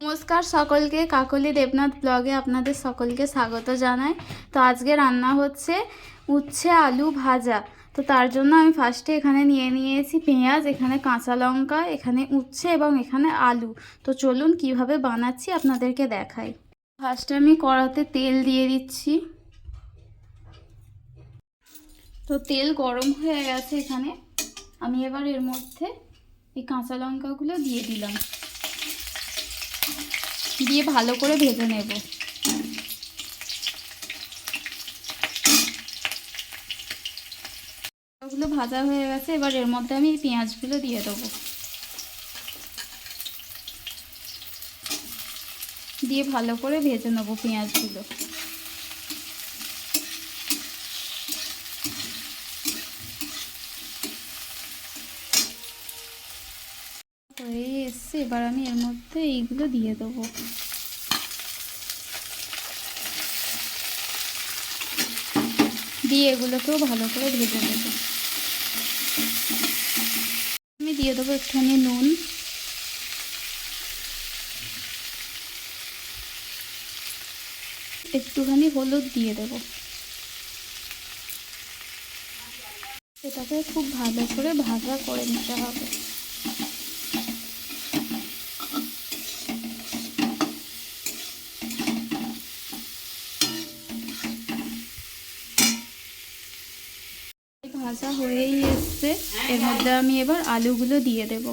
নমস্কার সকলকে, কাকলি দেবনাথ ব্লগে আপনাদের সকলকে স্বাগত জানাই। তো আজকে রান্না হচ্ছে উচ্ছে আলু ভাজা। তো তার জন্য আমি ফার্স্টে এখানে নিয়েছি পেঁয়াজ, এখানে কাঁচা লঙ্কা, এখানে উচ্ছে এবং এখানে আলু। তো চলুন কিভাবে বানাচ্ছি আপনাদেরকে দেখাই। ফার্স্টে আমি কড়াতে তেল দিয়ে দিচ্ছি। তো তেল গরম হয়ে গেছে, এখানে আমি এবার এর মধ্যে এই কাঁচা লঙ্কাগুলো দিয়ে দিলাম, দিয়ে ভালো করে ভেজে নেব। ওগুলো ভাজা হয়ে গেছে, এবার এর মধ্যে আমি পেঁয়াজগুলো দিয়ে দেবো, দিয়ে ভালো করে ভেজে নেব পেঁয়াজগুলো। হয়ে এসছে, এবার আমি এর মধ্যে এইগুলো দিয়ে দেবো, দিয়ে এগুলোকেও ভালো করে ভেজে নেব। আমি দিয়ে দেবো একটুখানি নুন, একটুখানি হলুদ দিয়ে দেব। এটাকে খুব ভালো করে ভাজা করে নিতে হবে। ভাজা হয়েই এসছে, এর মধ্যে আমি এবার আলুগুলো দিয়ে দেব,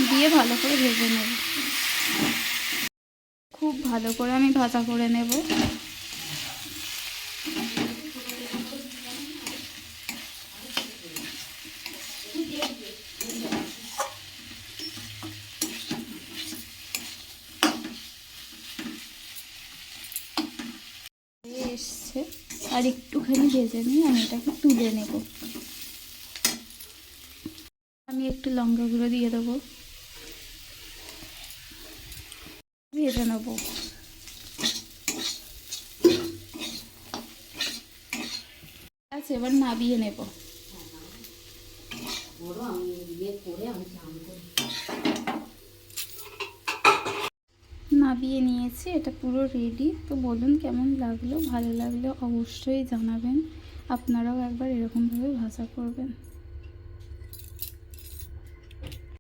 দিয়ে ভালো করে ভেজে নেব। খুব ভালো করে আমি ভাজা করে নেব। এসছে, আর একটুখানি ভেজে নিয়ে আমি এটাকে তুলে নেব। আমি একটু লঙ্কা গুঁড়ো দিয়ে দেবো, ভেজে নেব। আচ্ছা, এবার নামিয়ে নেব। নামিয়ে নিয়েছি, এটা পুরো রেডি। তো বলুন কেমন লাগলো, ভালো লাগলো অবশ্যই জানাবেন। আপনারাও একবার এরকমভাবে ভাজা করবেন।